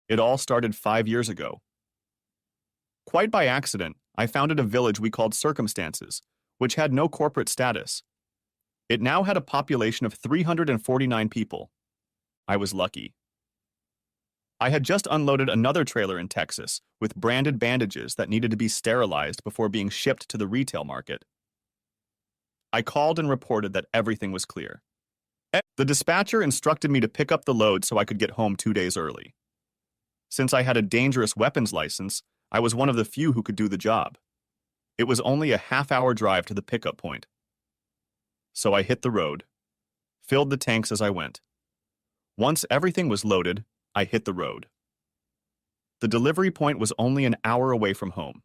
It all started 5 years ago. Quite by accident, I founded a village we called Circumstances, which had no corporate status. It now had a population of 349 people. I was lucky. I had just unloaded another trailer in Texas with branded bandages that needed to be sterilized before being shipped to the retail market. I called and reported that everything was clear. The dispatcher instructed me to pick up the load so I could get home 2 days early. Since I had a dangerous weapons license, I was one of the few who could do the job. It was only a half-hour drive to the pickup point. So I hit the road, filled the tanks as I went. Once everything was loaded, I hit the road. The delivery point was only an hour away from home.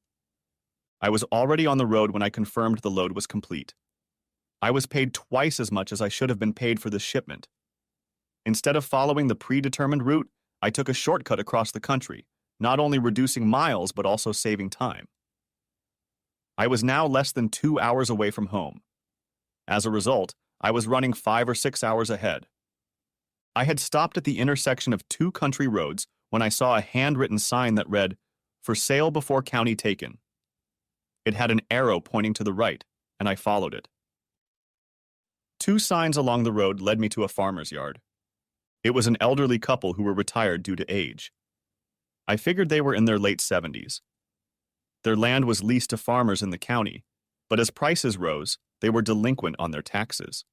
I was already on the road when I confirmed the load was complete. I was paid twice as much as I should have been paid for this shipment. Instead of following the predetermined route, I took a shortcut across the country, not only reducing miles but also saving time. I was now less than 2 hours away from home. As a result, I was running 5 or 6 hours ahead. I had stopped at the intersection of two country roads when I saw a handwritten sign that read, "For sale before county taken." It had an arrow pointing to the right, and I followed it. Two signs along the road led me to a farmer's yard. It was an elderly couple who were retired due to age. I figured they were in their late 70s. Their land was leased to farmers in the county, but as prices rose, they were delinquent on their taxes.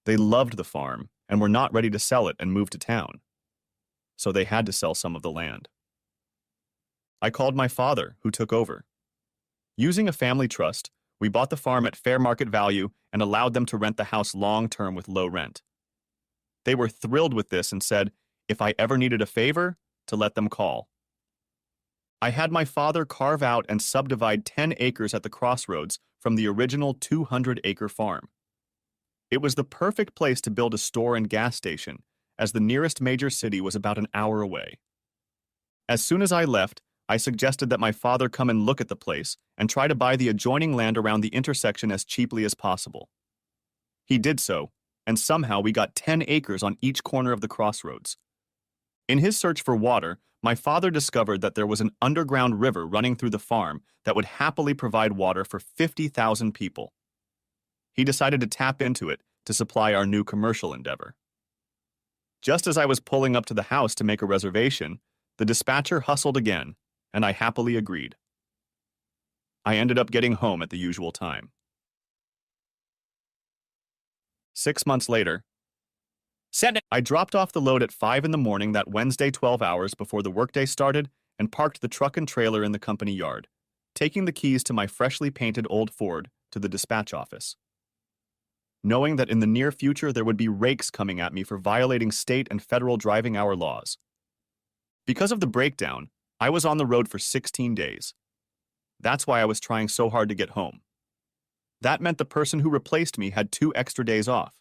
They loved the farm and were not ready to sell it and move to town, so they had to sell some of the land. I called my father, who took over. Using a family trust, we bought the farm at fair market value and allowed them to rent the house long-term with low rent. They were thrilled with this and said, if I ever needed a favor, to let them call. I had my father carve out and subdivide 10 acres at the crossroads from the original 200-acre farm. It was the perfect place to build a store and gas station, as the nearest major city was about an hour away. As soon as I left, I suggested that my father come and look at the place and try to buy the adjoining land around the intersection as cheaply as possible. He did so, and somehow we got 10 acres on each corner of the crossroads. In his search for water, my father discovered that there was an underground river running through the farm that would happily provide water for 50,000 people. He decided to tap into it to supply our new commercial endeavor. Just as I was pulling up to the house to make a reservation, the dispatcher hustled again, and I happily agreed. I ended up getting home at the usual time. 6 months later, I dropped off the load at 5 in the morning that Wednesday 12 hours before the workday started and parked the truck and trailer in the company yard, taking the keys to my freshly painted old Ford to the dispatch office. Knowing that in the near future there would be rakes coming at me for violating state and federal driving hour laws. Because of the breakdown, I was on the road for 16 days. That's why I was trying so hard to get home. That meant the person who replaced me had 2 extra days off.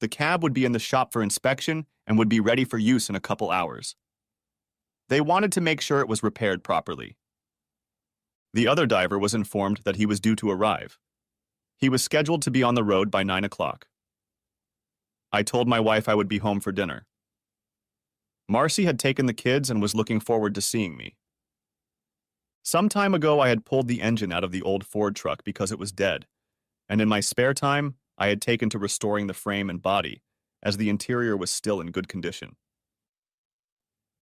The cab would be in the shop for inspection and would be ready for use in a couple hours. They wanted to make sure it was repaired properly. The other driver was informed that he was due to arrive. He was scheduled to be on the road by 9 o'clock. I told my wife I would be home for dinner. Marcy had taken the kids and was looking forward to seeing me. Some time ago I had pulled the engine out of the old Ford truck because it was dead, and in my spare time, I had taken to restoring the frame and body, as the interior was still in good condition.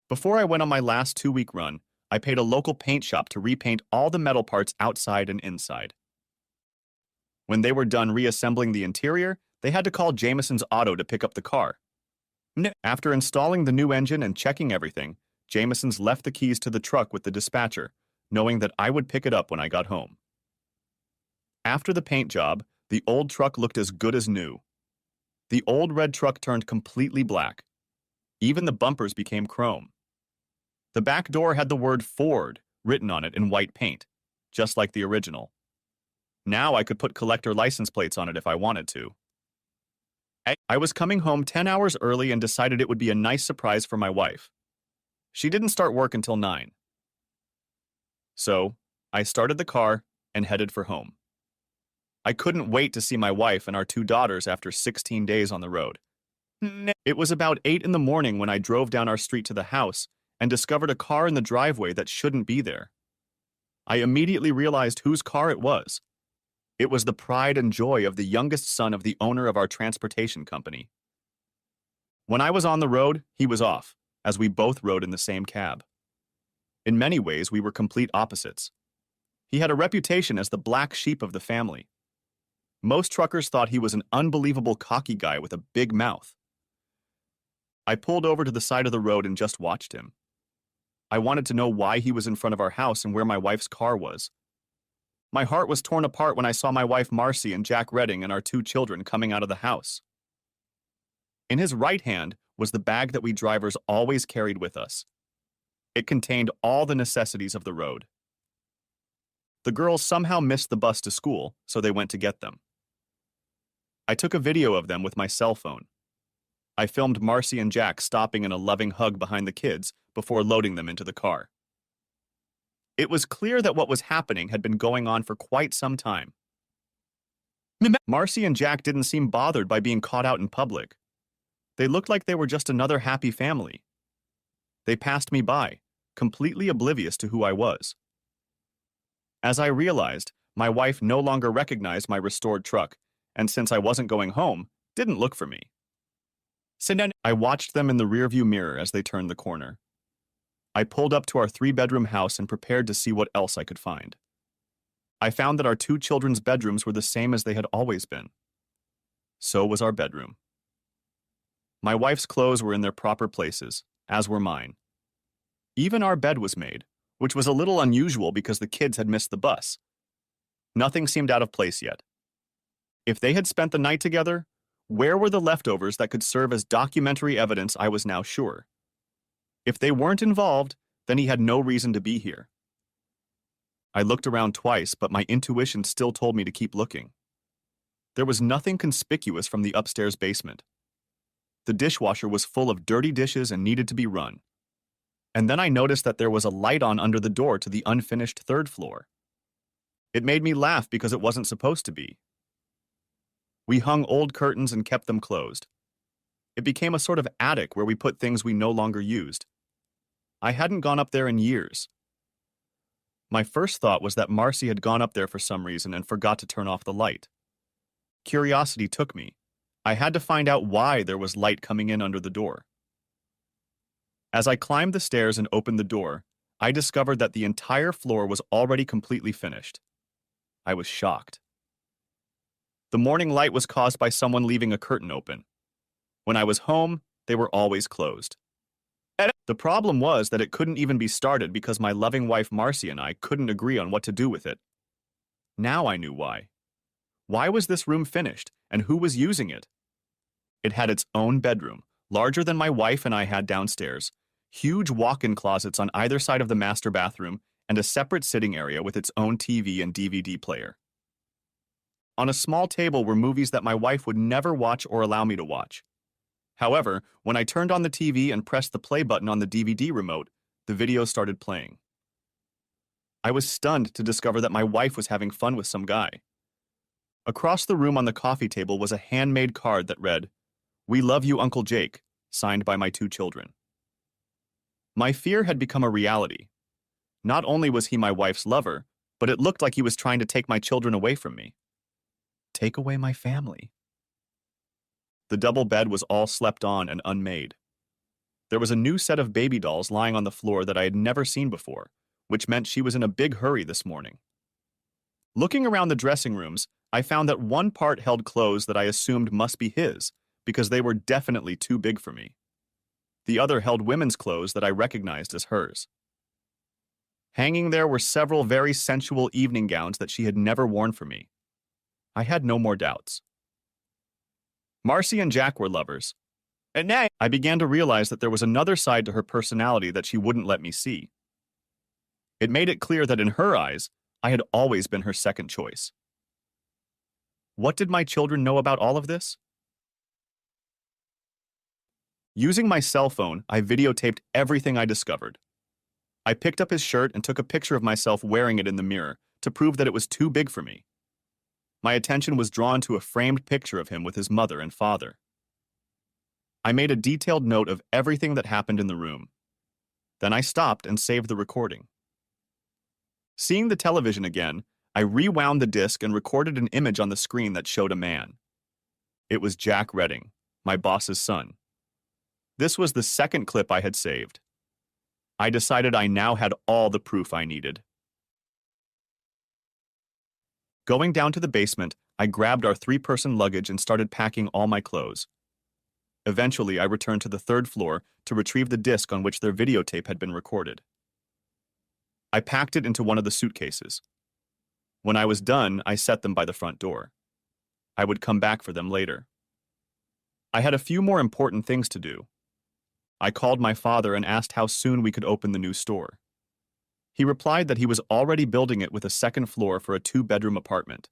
Before I went on my last 2-week run, I paid a local paint shop to repaint all the metal parts outside and inside. When they were done reassembling the interior, they had to call Jameson's Auto to pick up the car. After installing the new engine and checking everything, Jameson's left the keys to the truck with the dispatcher, knowing that I would pick it up when I got home. After the paint job, the old truck looked as good as new. The old red truck turned completely black. Even the bumpers became chrome. The back door had the word Ford written on it in white paint, just like the original. Now I could put collector license plates on it if I wanted to. I was coming home 10 hours early and decided it would be a nice surprise for my wife. She didn't start work until 9. So, I started the car and headed for home. I couldn't wait to see my wife and our 2 daughters after 16 days on the road. It was about 8 in the morning when I drove down our street to the house and discovered a car in the driveway that shouldn't be there. I immediately realized whose car it was. It was the pride and joy of the youngest son of the owner of our transportation company. When I was on the road, he was off, as we both rode in the same cab. In many ways, we were complete opposites. He had a reputation as the black sheep of the family. Most truckers thought he was an unbelievable cocky guy with a big mouth. I pulled over to the side of the road and just watched him. I wanted to know why he was in front of our house and where my wife's car was. My heart was torn apart when I saw my wife Marcy and Jack Redding and our 2 children coming out of the house. In his right hand was the bag that we drivers always carried with us. It contained all the necessities of the road. The girls somehow missed the bus to school, so they went to get them. I took a video of them with my cell phone. I filmed Marcy and Jack stopping in a loving hug behind the kids before loading them into the car. It was clear that what was happening had been going on for quite some time. Marcy and Jack didn't seem bothered by being caught out in public. They looked like they were just another happy family. They passed me by, completely oblivious to who I was. As I realized, my wife no longer recognized my restored truck, and since I wasn't going home, didn't look for me. I watched them in the rearview mirror as they turned the corner. I pulled up to our 3-bedroom house and prepared to see what else I could find. I found that our 2 children's bedrooms were the same as they had always been. So was our bedroom. My wife's clothes were in their proper places, as were mine. Even our bed was made, which was a little unusual because the kids had missed the bus. Nothing seemed out of place yet. If they had spent the night together, where were the leftovers that could serve as documentary evidence? I was now sure. If they weren't involved, then he had no reason to be here. I looked around twice, but my intuition still told me to keep looking. There was nothing conspicuous from the upstairs basement. The dishwasher was full of dirty dishes and needed to be run. And then I noticed that there was a light on under the door to the unfinished 3rd floor. It made me laugh because it wasn't supposed to be. We hung old curtains and kept them closed. It became a sort of attic where we put things we no longer used. I hadn't gone up there in years. My first thought was that Marcy had gone up there for some reason and forgot to turn off the light. Curiosity took me. I had to find out why there was light coming in under the door. As I climbed the stairs and opened the door, I discovered that the entire floor was already completely finished. I was shocked. The morning light was caused by someone leaving a curtain open. When I was home, they were always closed. The problem was that it couldn't even be started because my loving wife Marcy and I couldn't agree on what to do with it. Now I knew why. Why was this room finished, and who was using it? It had its own bedroom, larger than my wife and I had downstairs, huge walk-in closets on either side of the master bathroom, and a separate sitting area with its own TV and DVD player. On a small table were movies that my wife would never watch or allow me to watch. However, when I turned on the TV and pressed the play button on the DVD remote, the video started playing. I was stunned to discover that my wife was having fun with some guy. Across the room on the coffee table was a handmade card that read, "We love you, Uncle Jake," signed by my 2 children. My fear had become a reality. Not only was he my wife's lover, but it looked like he was trying to take my children away from me. Take away my family. The double bed was all slept on and unmade. There was a new set of baby dolls lying on the floor that I had never seen before, which meant she was in a big hurry this morning. Looking around the dressing rooms, I found that one part held clothes that I assumed must be his, because they were definitely too big for me. The other held women's clothes that I recognized as hers. Hanging there were several very sensual evening gowns that she had never worn for me. I had no more doubts. Marcy and Jack were lovers. At night, I began to realize that there was another side to her personality that she wouldn't let me see. It made it clear that in her eyes, I had always been her second choice. What did my children know about all of this? Using my cell phone, I videotaped everything I discovered. I picked up his shirt and took a picture of myself wearing it in the mirror to prove that it was too big for me. My attention was drawn to a framed picture of him with his mother and father. I made a detailed note of everything that happened in the room. Then I stopped and saved the recording. Seeing the television again, I rewound the disc and recorded an image on the screen that showed a man. It was Jack Redding, my boss's son. This was the second clip I had saved. I decided I now had all the proof I needed. Going down to the basement, I grabbed our 3-person luggage and started packing all my clothes. Eventually, I returned to the 3rd floor to retrieve the disc on which their videotape had been recorded. I packed it into one of the suitcases. When I was done, I set them by the front door. I would come back for them later. I had a few more important things to do. I called my father and asked how soon we could open the new store. He replied that he was already building it with a 2nd floor for a 2-bedroom apartment.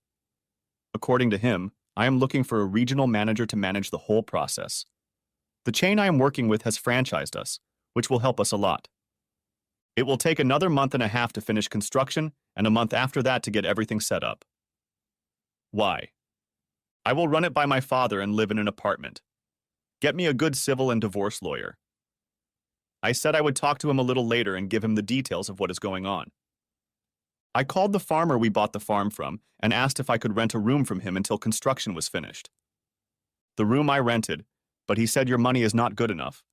According to him, I am looking for a regional manager to manage the whole process. The chain I am working with has franchised us, which will help us a lot. It will take another month and a half to finish construction and a month after that to get everything set up. Why? I will run it by my father and live in an apartment. Get me a good civil and divorce lawyer. I said I would talk to him a little later and give him the details of what is going on. I called the farmer we bought the farm from and asked if I could rent a room from him until construction was finished. The room I rented, but he said your money is not good enough.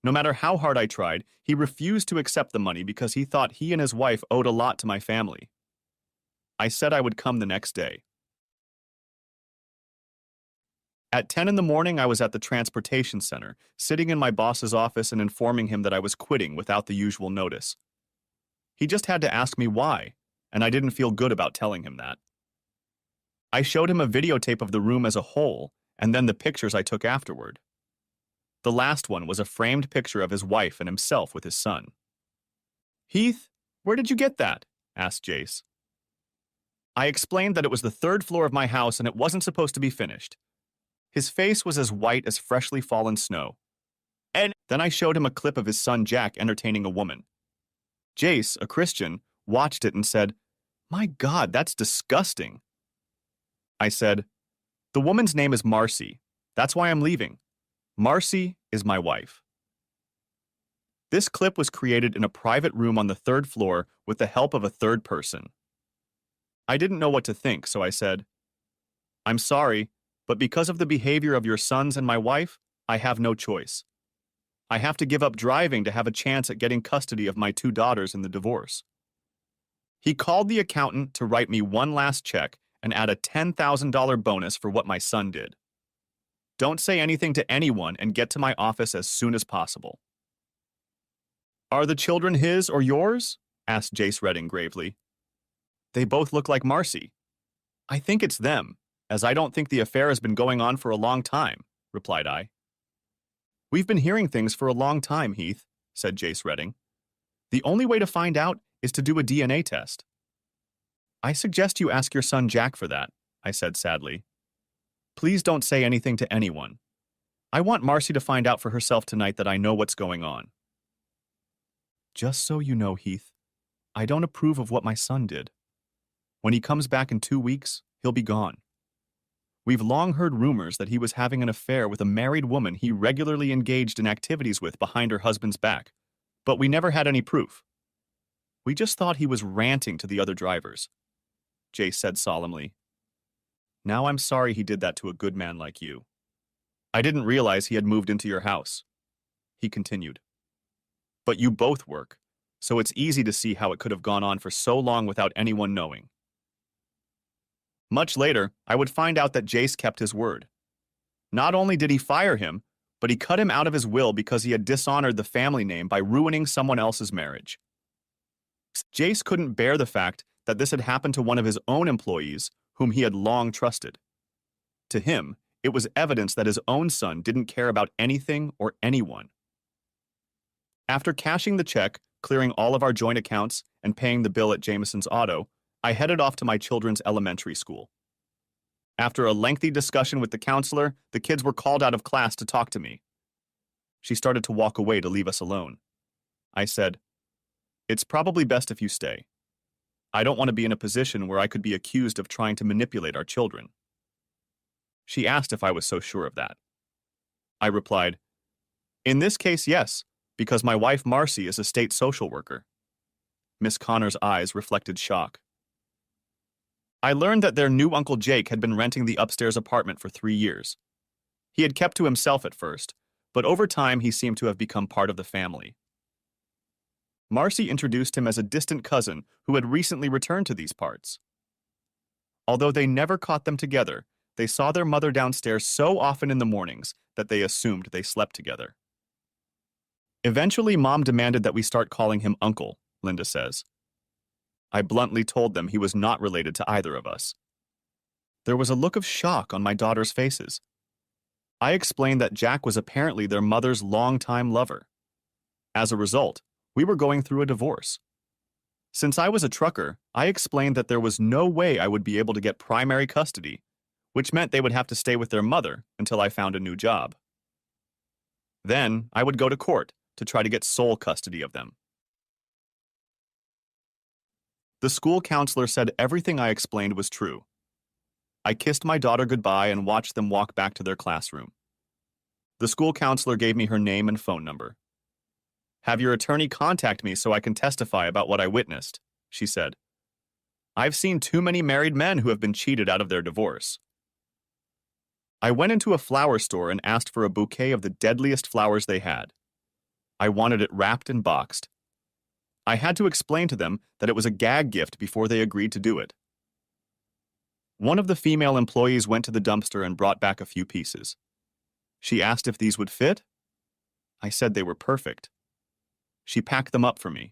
No matter how hard I tried, he refused to accept the money because he thought he and his wife owed a lot to my family. I said I would come the next day. At 10 in the morning, I was at the transportation center, sitting in my boss's office and informing him that I was quitting without the usual notice. He just had to ask me why, and I didn't feel good about telling him that. I showed him a videotape of the room as a whole, and then the pictures I took afterward. The last one was a framed picture of his wife and himself with his son. "Heath, where did you get that?" asked Jace. I explained that it was the 3rd floor of my house and it wasn't supposed to be finished. His face was as white as freshly fallen snow. And then I showed him a clip of his son Jack entertaining a woman. Jace, a Christian, watched it and said, "My God, that's disgusting." I said, "The woman's name is Marcy. That's why I'm leaving. Marcy is my wife." This clip was created in a private room on the 3rd floor with the help of a 3rd person. I didn't know what to think, so I said, "I'm sorry, but because of the behavior of your sons and my wife, I have no choice. I have to give up driving to have a chance at getting custody of my 2 daughters in the divorce." He called the accountant to write me one last check and add a $10,000 bonus for what my son did. Don't say anything to anyone and get to my office as soon as possible. "Are the children his or yours?" asked Jace Redding gravely. "They both look like Marcy." "I think it's them, as I don't think the affair has been going on for a long time," replied I. "We've been hearing things for a long time, Heath," said Jace Redding. "The only way to find out is to do a DNA test." "I suggest you ask your son Jack for that," I said sadly. "Please don't say anything to anyone. I want Marcy to find out for herself tonight that I know what's going on." "Just so you know, Heath, I don't approve of what my son did. When he comes back in 2 weeks, he'll be gone. We've long heard rumors that he was having an affair with a married woman he regularly engaged in activities with behind her husband's back, but we never had any proof. We just thought he was ranting to the other drivers," Jace said solemnly. "Now I'm sorry he did that to a good man like you. I didn't realize he had moved into your house," he continued. "But you both work, so it's easy to see how it could have gone on for so long without anyone knowing." Much later, I would find out that Jace kept his word. Not only did he fire him, but he cut him out of his will because he had dishonored the family name by ruining someone else's marriage. Jace couldn't bear the fact that this had happened to one of his own employees, whom he had long trusted. To him, it was evidence that his own son didn't care about anything or anyone. After cashing the check, clearing all of our joint accounts, and paying the bill at Jameson's Auto, I headed off to my children's elementary school. After a lengthy discussion with the counselor, the kids were called out of class to talk to me. She started to walk away to leave us alone. I said, "It's probably best if you stay. I don't want to be in a position where I could be accused of trying to manipulate our children." She asked if I was so sure of that. I replied, "In this case, yes, Because my wife Marcy is a state social worker. Miss Connor's eyes reflected shock. I learned that their new Uncle Jake had been renting the upstairs apartment for 3 years. He had kept to himself at first, but over time he seemed to have become part of the family. Marcy introduced him as a distant cousin who had recently returned to these parts. Although they never caught them together, they saw their mother downstairs so often in the mornings that they assumed they slept together. Eventually, Mom demanded that we start calling him Uncle, Linda says. I bluntly told them he was not related to either of us. There was a look of shock on my daughter's faces. I explained that Jack was apparently their mother's longtime lover. As a result, we were going through a divorce. Since I was a trucker, I explained that there was no way I would be able to get primary custody, which meant they would have to stay with their mother until I found a new job. Then, I would go to court to try to get sole custody of them. The school counselor said everything I explained was true. I kissed my daughter goodbye and watched them walk back to their classroom. The school counselor gave me her name and phone number. Have your attorney contact me so I can testify about what I witnessed, she said. I've seen too many married men who have been cheated out of their divorce. I went into a flower store and asked for a bouquet of the deadliest flowers they had. I wanted it wrapped and boxed. I had to explain to them that it was a gag gift before they agreed to do it. One of the female employees went to the dumpster and brought back a few pieces. She asked if these would fit. I said they were perfect. She packed them up for me.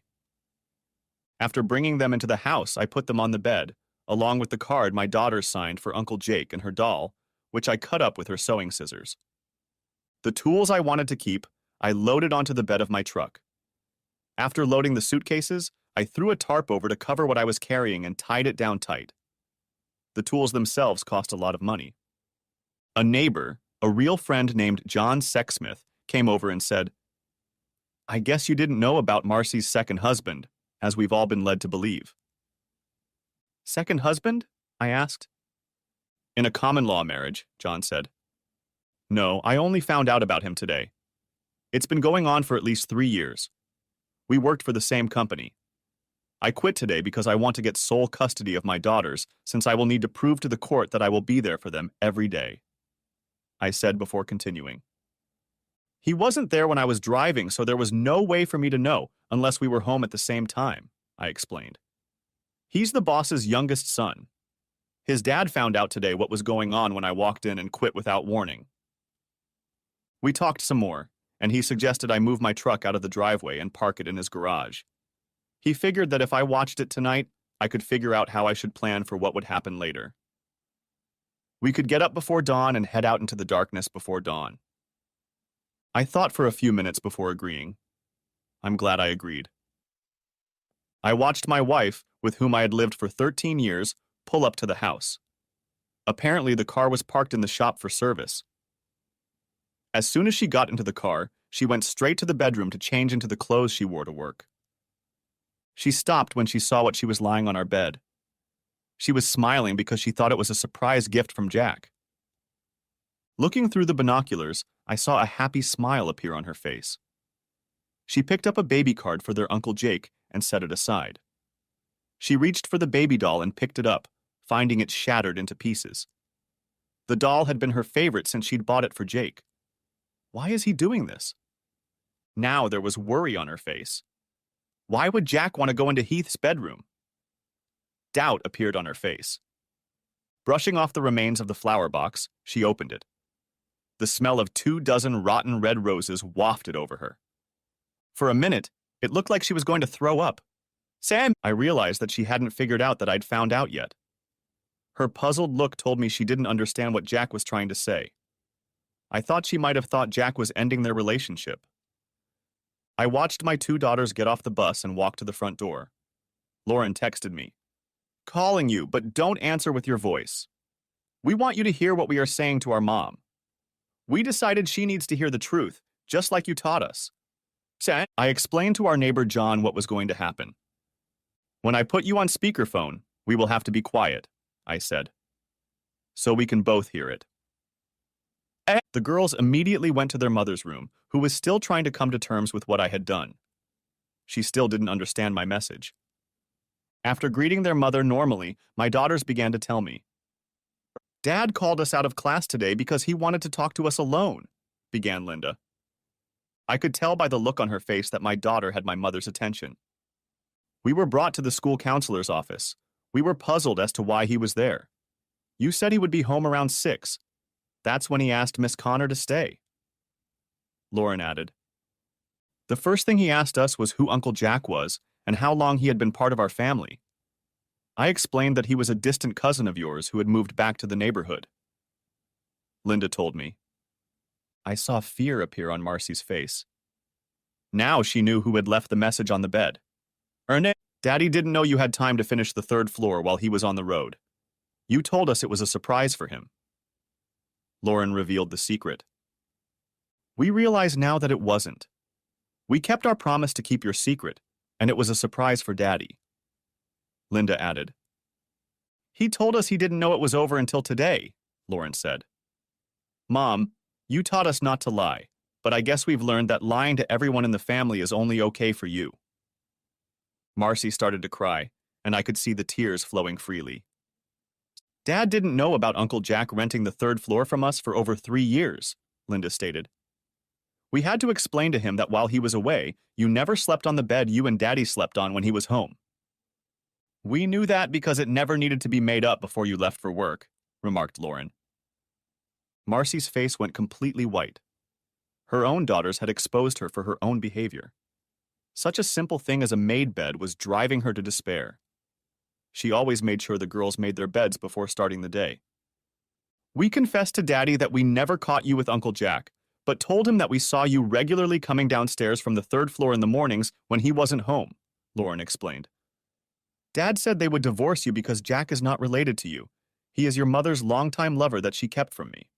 After bringing them into the house, I put them on the bed, along with the card my daughter signed for Uncle Jake and her doll, which I cut up with her sewing scissors. The tools I wanted to keep, I loaded onto the bed of my truck. After loading the suitcases, I threw a tarp over to cover what I was carrying and tied it down tight. The tools themselves cost a lot of money. A neighbor, a real friend named John Sexsmith, came over and said, I guess you didn't know about Marcy's second husband, as we've all been led to believe. Second husband? I asked. In a common law marriage, John said. No, I only found out about him today. It's been going on for at least 3 years. We worked for the same company. I quit today because I want to get sole custody of my daughters, since I will need to prove to the court that I will be there for them every day, I said before continuing. He wasn't there when I was driving, so there was no way for me to know unless we were home at the same time, I explained. He's the boss's youngest son. His dad found out today what was going on when I walked in and quit without warning. We talked some more, and he suggested I move my truck out of the driveway and park it in his garage. He figured that if I watched it tonight, I could figure out how I should plan for what would happen later. We could get up before dawn and head out into the darkness before dawn. I thought for a few minutes before agreeing. I'm glad I agreed. I watched my wife, with whom I had lived for 13 years, pull up to the house. Apparently, the car was parked in the shop for service. As soon as she got into the car, she went straight to the bedroom to change into the clothes she wore to work. She stopped when she saw what she was lying on our bed. She was smiling because she thought it was a surprise gift from Jack. Looking through the binoculars, I saw a happy smile appear on her face. She picked up a baby card for their Uncle Jake and set it aside. She reached for the baby doll and picked it up, finding it shattered into pieces. The doll had been her favorite since she'd bought it for Jake. Why is he doing this? Now there was worry on her face. Why would Jack want to go into Heath's bedroom? Doubt appeared on her face. Brushing off the remains of the flower box, she opened it. The smell of 24 rotten red roses wafted over her. For a minute, it looked like she was going to throw up. Sam! I realized that she hadn't figured out that I'd found out yet. Her puzzled look told me she didn't understand what Jack was trying to say. I thought she might have thought Jack was ending their relationship. I watched my 2 daughters get off the bus and walk to the front door. Lauren texted me, "Calling you, but don't answer with your voice. We want you to hear what we are saying to our mom. We decided she needs to hear the truth, just like you taught us." I explained to our neighbor John what was going to happen. "When I put you on speakerphone, we will have to be quiet," I said, "so we can both hear it." The girls immediately went to their mother's room, who was still trying to come to terms with what I had done. She still didn't understand my message. After greeting their mother normally, my daughters began to tell me. Dad called us out of class today because he wanted to talk to us alone, began Linda. I could tell by the look on her face that my daughter had my mother's attention. We were brought to the school counselor's office. We were puzzled as to why he was there. You said he would be home around 6. That's when he asked Miss Connor to stay. Lauren added. The first thing he asked us was who Uncle Jack was and how long he had been part of our family. I explained that he was a distant cousin of yours who had moved back to the neighborhood. Linda told me. I saw fear appear on Marcy's face. Now she knew who had left the message on the bed. Ernest, Daddy didn't know you had time to finish the 3rd floor while he was on the road. You told us it was a surprise for him. Lauren revealed the secret. We realize now that it wasn't. We kept our promise to keep your secret, and it was a surprise for Daddy. Linda added. He told us he didn't know it was over until today, Lauren said. Mom, you taught us not to lie, but I guess we've learned that lying to everyone in the family is only okay for you. Marcy started to cry, and I could see the tears flowing freely. Dad didn't know about Uncle Jack renting the 3rd floor from us for over 3 years, Linda stated. We had to explain to him that while he was away, you never slept on the bed you and Daddy slept on when he was home. We knew that because it never needed to be made up before you left for work, remarked Lauren. Marcy's face went completely white. Her own daughters had exposed her for her own behavior. Such a simple thing as a made bed was driving her to despair. She always made sure the girls made their beds before starting the day. We confessed to Daddy that we never caught you with Uncle Jack, but told him that we saw you regularly coming downstairs from the 3rd floor in the mornings when he wasn't home, Lauren explained. Dad said they would divorce you because Jack is not related to you. He is your mother's longtime lover that she kept from me.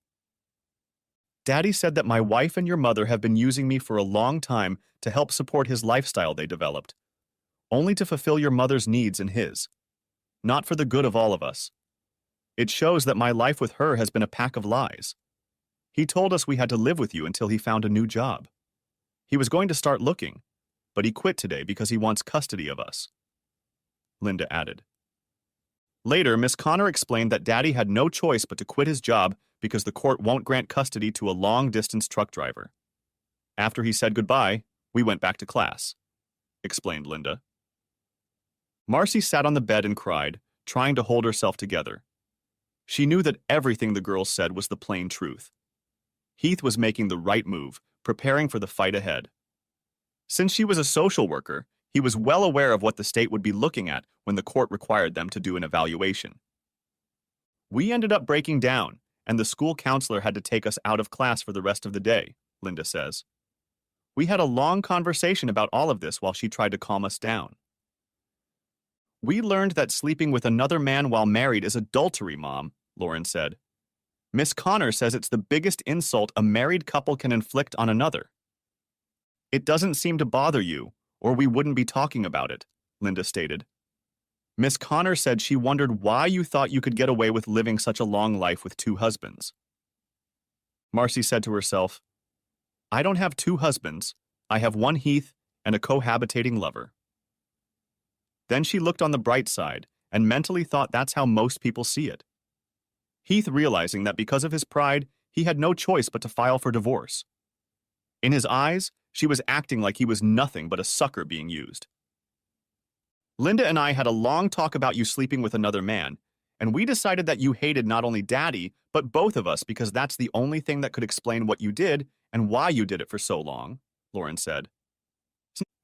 Daddy said that my wife and your mother have been using me for a long time to help support his lifestyle they developed, only to fulfill your mother's needs and his, not for the good of all of us. It shows that my life with her has been a pack of lies. He told us we had to live with you until he found a new job. He was going to start looking, but he quit today because he wants custody of us. Linda added. Later, Miss Connor explained that Daddy had no choice but to quit his job because the court won't grant custody to a long-distance truck driver. After he said goodbye, we went back to class, explained Linda. Marcy sat on the bed and cried, trying to hold herself together. She knew that everything the girls said was the plain truth. Heath was making the right move, preparing for the fight ahead. Since she was a social worker, he was well aware of what the state would be looking at when the court required them to do an evaluation. We ended up breaking down, and the school counselor had to take us out of class for the rest of the day, Linda says. We had a long conversation about all of this while she tried to calm us down. We learned that sleeping with another man while married is adultery, Mom, Lauren said. Miss Connor says it's the biggest insult a married couple can inflict on another. It doesn't seem to bother you, or we wouldn't be talking about it, Linda stated. Miss Connor said she wondered why you thought you could get away with living such a long life with 2 husbands. Marcy said to herself, I don't have 2 husbands. I have one Heath and a cohabitating lover. Then she looked on the bright side and mentally thought that's how most people see it. Heath realizing that because of his pride, he had no choice but to file for divorce. In his eyes, she was acting like he was nothing but a sucker being used. Linda and I had a long talk about you sleeping with another man, and we decided that you hated not only Daddy, but both of us because that's the only thing that could explain what you did and why you did it for so long, Lauren said.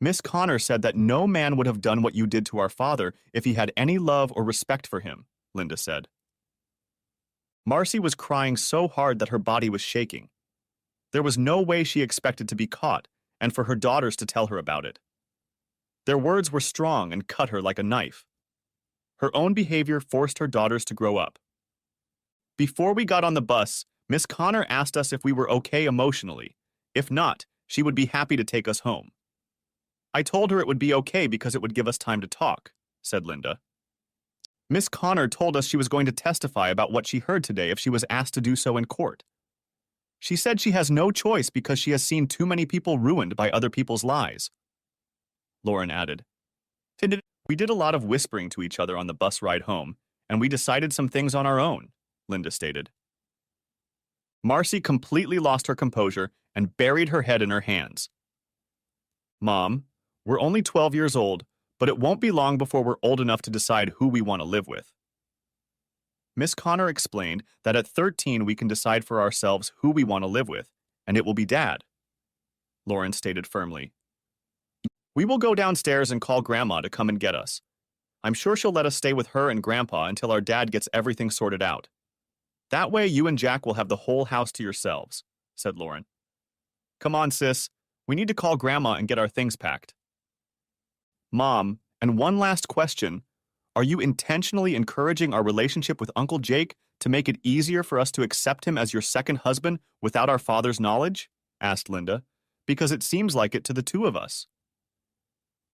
Miss Connor said that no man would have done what you did to our father if he had any love or respect for him, Linda said. Marcy was crying so hard that her body was shaking. There was no way she expected to be caught and for her daughters to tell her about it. Their words were strong and cut her like a knife. Her own behavior forced her daughters to grow up. Before we got on the bus, Miss Connor asked us if we were okay emotionally. If not, she would be happy to take us home. I told her it would be okay because it would give us time to talk, said Linda. Miss Connor told us she was going to testify about what she heard today if she was asked to do so in court. She said she has no choice because she has seen too many people ruined by other people's lies. Lauren added. We did a lot of whispering to each other on the bus ride home, and we decided some things on our own, Linda stated. Marcy completely lost her composure and buried her head in her hands. Mom, we're only 12 years old, but it won't be long before we're old enough to decide who we want to live with. Miss Connor explained that at 13 we can decide for ourselves who we want to live with, and it will be Dad. Lauren stated firmly. We will go downstairs and call Grandma to come and get us. I'm sure she'll let us stay with her and Grandpa until our dad gets everything sorted out. That way you and Jack will have the whole house to yourselves, said Lauren. Come on, sis. We need to call Grandma and get our things packed. Mom, and one last question. Are you intentionally encouraging our relationship with Uncle Jake to make it easier for us to accept him as your second husband without our father's knowledge? Asked Linda, because it seems like it to the two of us.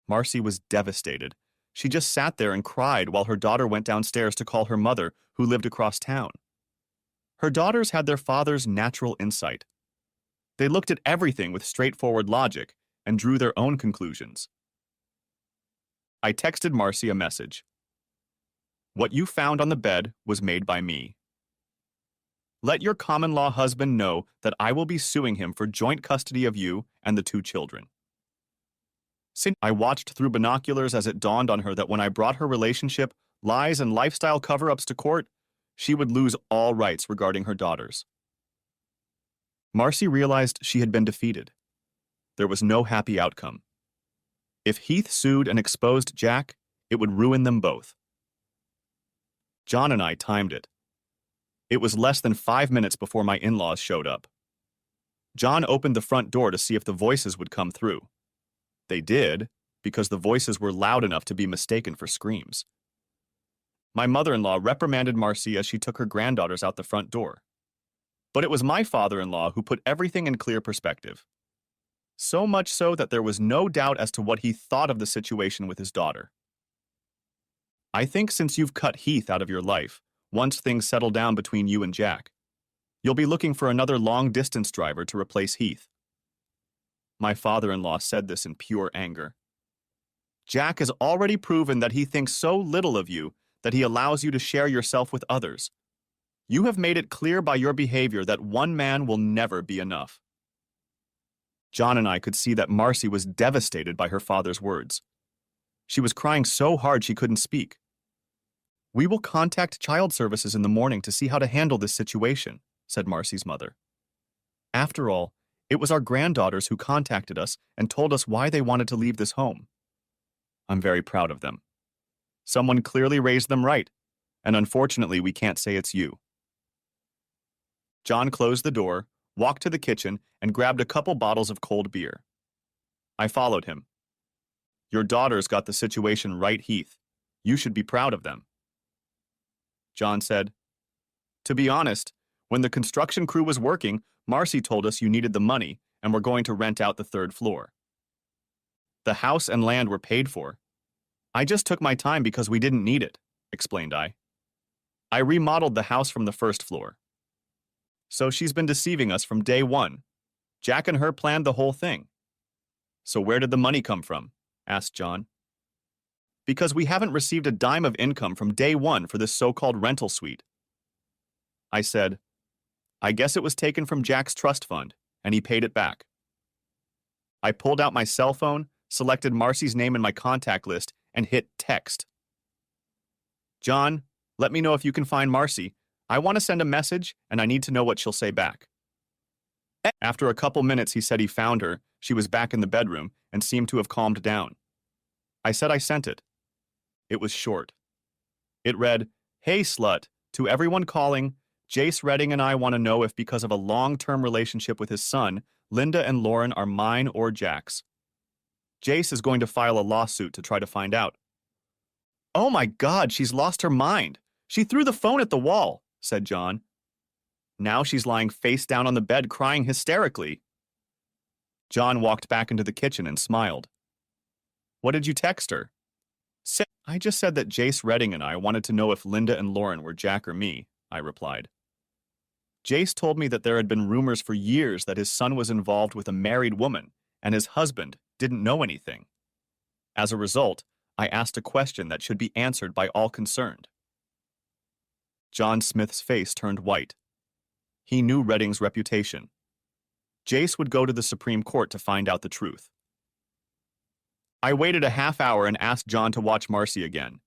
Marcy was devastated. She just sat there and cried while her daughter went downstairs to call her mother, who lived across town. Her daughters had their father's natural insight. They looked at everything with straightforward logic and drew their own conclusions. I texted Marcy a message. What you found on the bed was made by me. Let your common-law husband know that I will be suing him for joint custody of you and the two children. I watched through binoculars as it dawned on her that when I brought her relationship, lies, and lifestyle cover-ups to court, she would lose all rights regarding her daughters. Marcy realized she had been defeated. There was no happy outcome. If Heath sued and exposed Jack, it would ruin them both. John and I timed it. It was less than 5 minutes before my in-laws showed up. John opened the front door to see if the voices would come through. They did, because the voices were loud enough to be mistaken for screams. My mother-in-law reprimanded Marcy as she took her granddaughters out the front door. But it was my father-in-law who put everything in clear perspective. So much so that there was no doubt as to what he thought of the situation with his daughter. I think since you've cut Heath out of your life, once things settle down between you and Jack, you'll be looking for another long-distance driver to replace Heath. My father-in-law said this in pure anger. Jack has already proven that he thinks so little of you that he allows you to share yourself with others. You have made it clear by your behavior that one man will never be enough. John and I could see that Marcy was devastated by her father's words. She was crying so hard she couldn't speak. We will contact child services in the morning to see how to handle this situation, said Marcy's mother. After all, it was our granddaughters who contacted us and told us why they wanted to leave this home. I'm very proud of them. Someone clearly raised them right, and unfortunately we can't say it's you. John closed the door, walked to the kitchen, and grabbed a couple bottles of cold beer. I followed him. Your daughters got the situation right, Heath. You should be proud of them. John said, To be honest, when the construction crew was working, Marcy told us you needed the money and were going to rent out the third floor. The house and land were paid for. I just took my time because we didn't need it, explained I. I remodeled the house from the first floor. So she's been deceiving us from day one. Jack and her planned the whole thing. So where did the money come from? Asked John. Because we haven't received a dime of income from day one for this so-called rental suite. I said, I guess it was taken from Jack's trust fund, and he paid it back. I pulled out my cell phone, selected Marcy's name in my contact list, and hit text. John, let me know if you can find Marcy. I want to send a message, and I need to know what she'll say back. After a couple minutes, he said he found her. She was back in the bedroom and seemed to have calmed down. I said I sent it. It was short. It read, Hey, slut, to everyone calling, Jace Redding and I want to know if because of a long-term relationship with his son, Linda and Lauren are mine or Jack's. Jace is going to file a lawsuit to try to find out. Oh my God, she's lost her mind. She threw the phone at the wall, said John. Now she's lying face down on the bed crying hysterically. John walked back into the kitchen and smiled. What did you text her? I just said that Jace Redding and I wanted to know if Linda and Lauren were Jack or me, I replied. Jace told me that there had been rumors for years that his son was involved with a married woman and his husband didn't know anything. As a result, I asked a question that should be answered by all concerned. John Smith's face turned white. He knew Redding's reputation. Jace would go to the Supreme Court to find out the truth. I waited a half hour and asked John to watch Marcy again.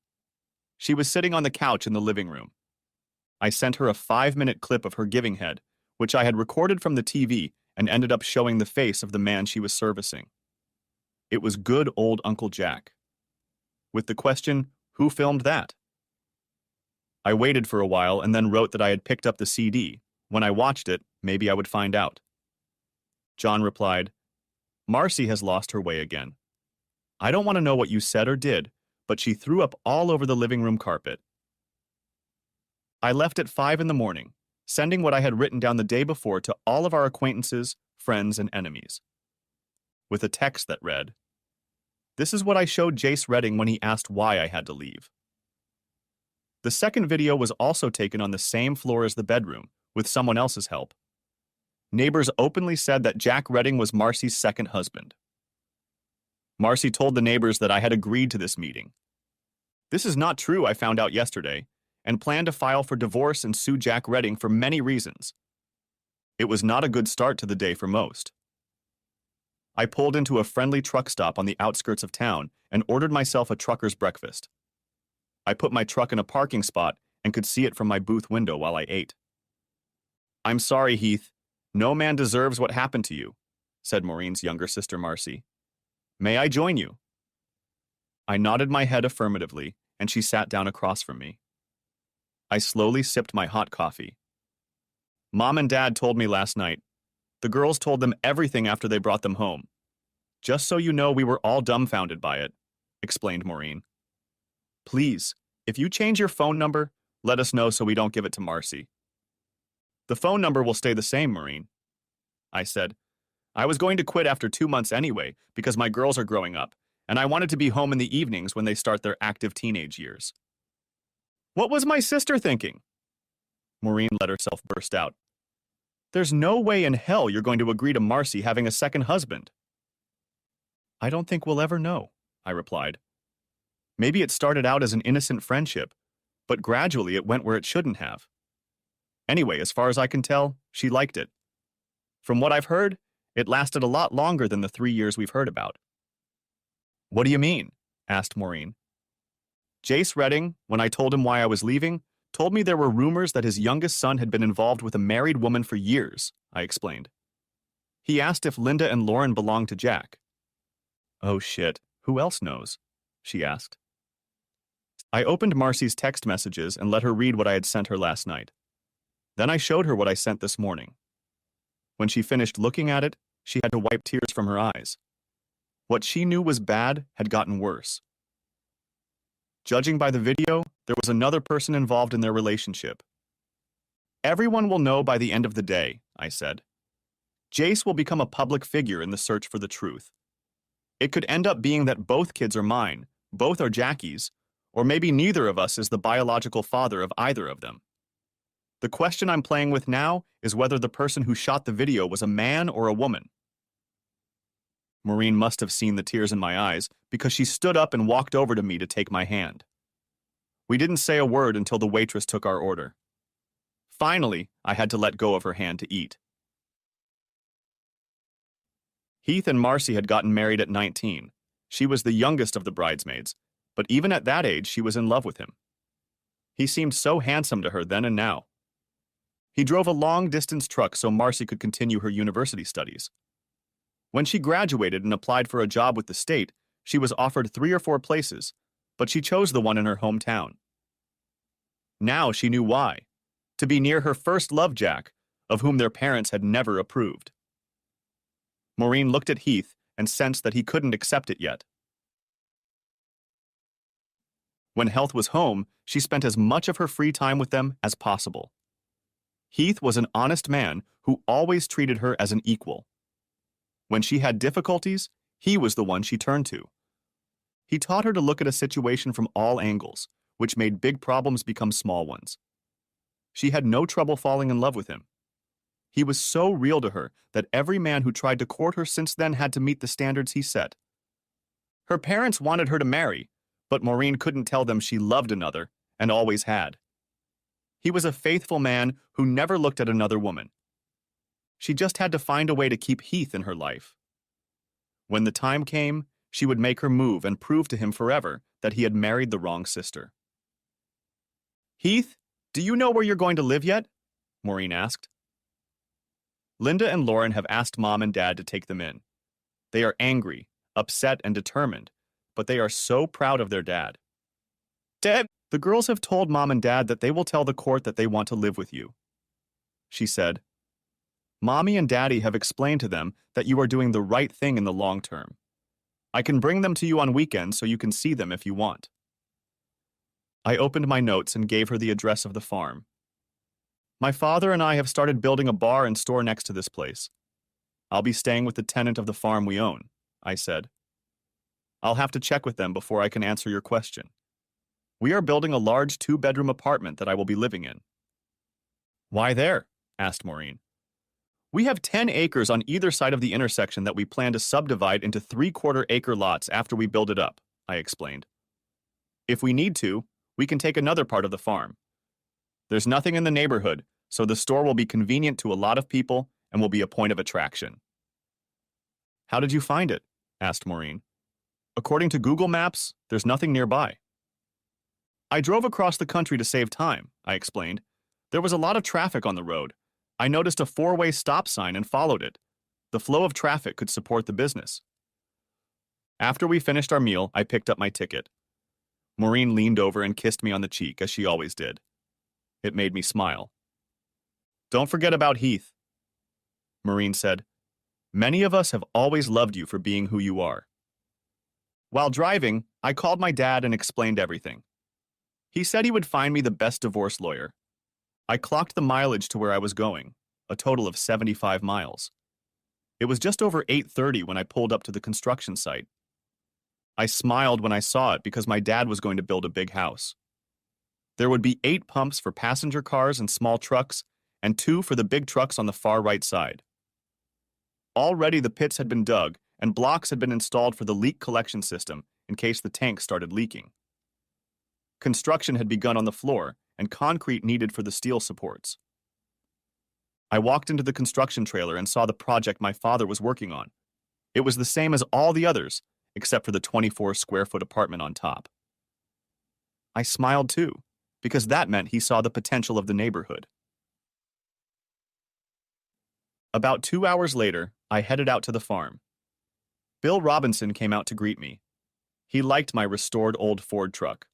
She was sitting on the couch in the living room. I sent her a 5-minute clip of her giving head, which I had recorded from the TV and ended up showing the face of the man she was servicing. It was good old Uncle Jack. With the question, who filmed that? I waited for a while and then wrote that I had picked up the CD. When I watched it, maybe I would find out. John replied, Marcy has lost her way again. I don't want to know what you said or did, but she threw up all over the living room carpet. I left at 5 in the morning, sending what I had written down the day before to all of our acquaintances, friends, and enemies. With a text that read, "This is what I showed Jace Redding when he asked why I had to leave." The second video was also taken on the same floor as the bedroom, with someone else's help. Neighbors openly said that Jack Redding was Marcy's second husband. Marcy told the neighbors that I had agreed to this meeting. This is not true, I found out yesterday, and planned to file for divorce and sue Jack Redding for many reasons. It was not a good start to the day for most. I pulled into a friendly truck stop on the outskirts of town and ordered myself a trucker's breakfast. I put my truck in a parking spot and could see it from my booth window while I ate. "I'm sorry, Heath. No man deserves what happened to you," said Maureen's younger sister Marcy. "May I join you?" I nodded my head affirmatively, and she sat down across from me. I slowly sipped my hot coffee. "Mom and Dad told me last night. The girls told them everything after they brought them home. Just so you know, we were all dumbfounded by it," explained Maureen. "Please, if you change your phone number, let us know so we don't give it to Marcy." "The phone number will stay the same, Maureen," I said. "I was going to quit after 2 months anyway because my girls are growing up, and I wanted to be home in the evenings when they start their active teenage years." "What was my sister thinking?" Maureen let herself burst out. "There's no way in hell you're going to agree to Marcy having a second husband." "I don't think we'll ever know," I replied. "Maybe it started out as an innocent friendship, but gradually it went where it shouldn't have. Anyway, as far as I can tell, she liked it. From what I've heard, it lasted a lot longer than the 3 years we've heard about." "What do you mean?" asked Maureen. "Jace Redding, when I told him why I was leaving, told me there were rumors that his youngest son had been involved with a married woman for years," I explained. "He asked if Linda and Lauren belonged to Jack." "Oh shit, who else knows?" she asked. I opened Marcy's text messages and let her read what I had sent her last night. Then I showed her what I sent this morning. When she finished looking at it, she had to wipe tears from her eyes. What she knew was bad had gotten worse. Judging by the video, there was another person involved in their relationship. "Everyone will know by the end of the day," I said. "Jace will become a public figure in the search for the truth. It could end up being that both kids are mine, both are Jackie's, or maybe neither of us is the biological father of either of them. The question I'm playing with now is whether the person who shot the video was a man or a woman." Maureen must have seen the tears in my eyes because she stood up and walked over to me to take my hand. We didn't say a word until the waitress took our order. Finally, I had to let go of her hand to eat. Heath and Marcy had gotten married at 19. She was the youngest of the bridesmaids, but even at that age, she was in love with him. He seemed so handsome to her then and now. He drove a long-distance truck so Marcy could continue her university studies. When she graduated and applied for a job with the state, she was offered 3 or 4 places, but she chose the one in her hometown. Now she knew why: to be near her first love, Jack, of whom their parents had never approved. Maureen looked at Heath and sensed that he couldn't accept it yet. When Health was home, she spent as much of her free time with them as possible. Heath was an honest man who always treated her as an equal. When she had difficulties, he was the one she turned to. He taught her to look at a situation from all angles, which made big problems become small ones. She had no trouble falling in love with him. He was so real to her that every man who tried to court her since then had to meet the standards he set. Her parents wanted her to marry, but Maureen couldn't tell them she loved another, and always had. He was a faithful man who never looked at another woman. She just had to find a way to keep Heath in her life. When the time came, she would make her move and prove to him forever that he had married the wrong sister. "Heath, do you know where you're going to live yet?" Maureen asked. Linda and Lauren have asked Mom and Dad to take them in. They are angry, upset, and determined, but they are so proud of their dad. "Dad, the girls have told Mom and Dad that they will tell the court that they want to live with you," she said. "Mommy and Daddy have explained to them that you are doing the right thing in the long term. I can bring them to you on weekends so you can see them if you want." I opened my notes and gave her the address of the farm. "My father and I have started building a bar and store next to this place. I'll be staying with the tenant of the farm we own," I said. "I'll have to check with them before I can answer your question. We are building a large 2-bedroom apartment that I will be living in." "Why there?" asked Maureen. "We have 10 acres on either side of the intersection that we plan to subdivide into 3/4-acre lots after we build it up," I explained. "If we need to, we can take another part of the farm. There's nothing in the neighborhood, so the store will be convenient to a lot of people and will be a point of attraction." "How did you find it?" asked Maureen. "According to Google Maps, there's nothing nearby." "I drove across the country to save time," I explained. "There was a lot of traffic on the road. I noticed a 4-way stop sign and followed it. The flow of traffic could support the business." After we finished our meal, I picked up my ticket. Maureen leaned over and kissed me on the cheek, as she always did. It made me smile. "Don't forget about Heath," Maureen said. "Many of us have always loved you for being who you are." While driving, I called my dad and explained everything. He said he would find me the best divorce lawyer. I clocked the mileage to where I was going, a total of 75 miles. It was just over 8:30 when I pulled up to the construction site. I smiled when I saw it because my dad was going to build a big house. There would be 8 pumps for passenger cars and small trucks, and 2 for the big trucks on the far right side. Already the pits had been dug, and blocks had been installed for the leak collection system in case the tank started leaking. Construction had begun on the floor, and concrete needed for the steel supports. I walked into the construction trailer and saw the project my father was working on. It was the same as all the others, except for the 24-square-foot apartment on top. I smiled too, because that meant he saw the potential of the neighborhood. About 2 hours later, I headed out to the farm. Bill Robinson came out to greet me. He liked my restored old Ford truck.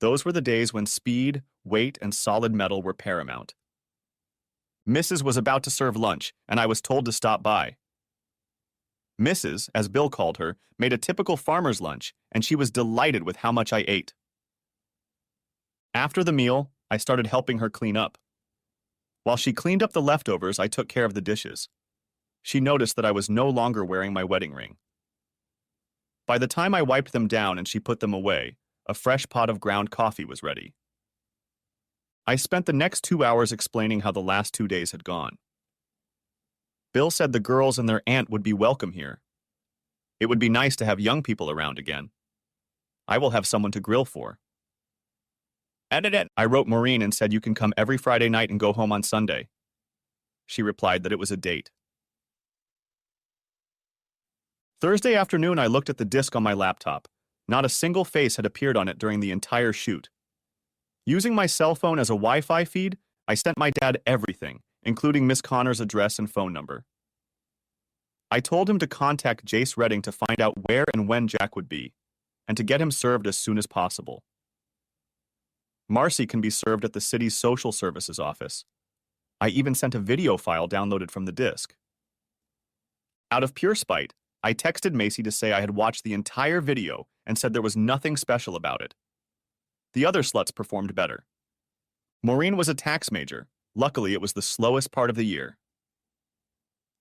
Those were the days when speed, weight, and solid metal were paramount. Mrs. was about to serve lunch, and I was told to stop by. Mrs., as Bill called her, made a typical farmer's lunch, and she was delighted with how much I ate. After the meal, I started helping her clean up. While she cleaned up the leftovers, I took care of the dishes. She noticed that I was no longer wearing my wedding ring. By the time I wiped them down and she put them away, a fresh pot of ground coffee was ready. I spent the next 2 hours explaining how the last 2 days had gone. Bill said the girls and their aunt would be welcome here. It would be nice to have young people around again. I will have someone to grill for. I wrote Maureen and said you can come every Friday night and go home on Sunday. She replied that it was a date. Thursday afternoon, I looked at the disk on my laptop. Not a single face had appeared on it during the entire shoot. Using my cell phone as a Wi-Fi feed, I sent my dad everything, including Miss Connor's address and phone number. I told him to contact Jace Redding to find out where and when Jack would be, and to get him served as soon as possible. Marcy can be served at the city's social services office. I even sent a video file downloaded from the disk. Out of pure spite, I texted Macy to say I had watched the entire video and said there was nothing special about it. The other sluts performed better. Maureen was a tax major. Luckily, it was the slowest part of the year.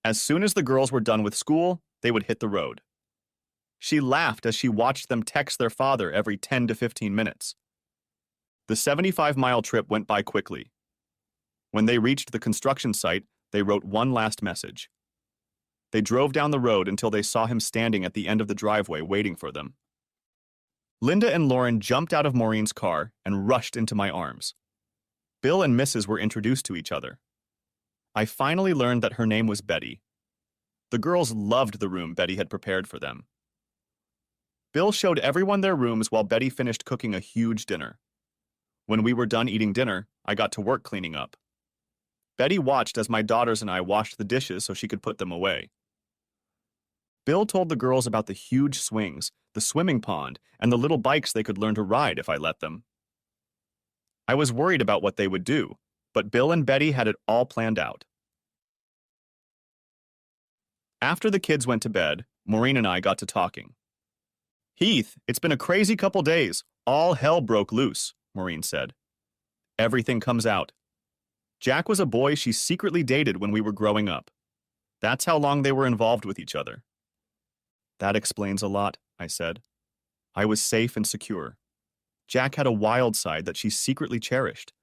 As soon as the girls were done with school, they would hit the road. She laughed as she watched them text their father every 10 to 15 minutes. The 75-mile trip went by quickly. When they reached the construction site, They wrote one last message. They drove down the road until they saw him standing at the end of the driveway waiting for them. Linda and Lauren jumped out of Maureen's car and rushed into my arms. Bill and Mrs. were introduced to each other. I finally learned that her name was Betty. The girls loved the room Betty had prepared for them. Bill showed everyone their rooms while Betty finished cooking a huge dinner. When we were done eating dinner, I got to work cleaning up. Betty watched as my daughters and I washed the dishes so she could put them away. Bill told the girls about the huge swings, the swimming pond, and the little bikes they could learn to ride if I let them. I was worried about what they would do, but Bill and Betty had it all planned out. After the kids went to bed, Maureen and I got to talking. "Heath, it's been a crazy couple days. All hell broke loose," Maureen said. "Everything comes out. Jack was a boy she secretly dated when we were growing up. That's how long they were involved with each other." "That explains a lot," I said. "I was safe and secure. Jack had a wild side that she secretly cherished.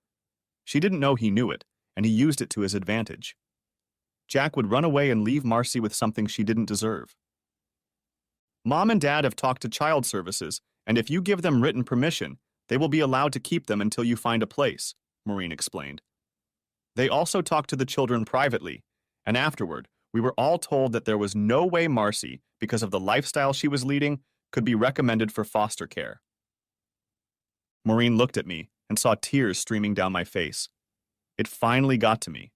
She didn't know he knew it, and he used it to his advantage. Jack would run away and leave Marcy with something she didn't deserve. Mom and Dad have talked to child services, and if you give them written permission, they will be allowed to keep them until you find a place," Maureen explained. "They also talked to the children privately, and afterward, we were all told that there was no way Marcy, because of the lifestyle she was leading, could be recommended for foster care." Maureen looked at me and saw tears streaming down my face. It finally got to me.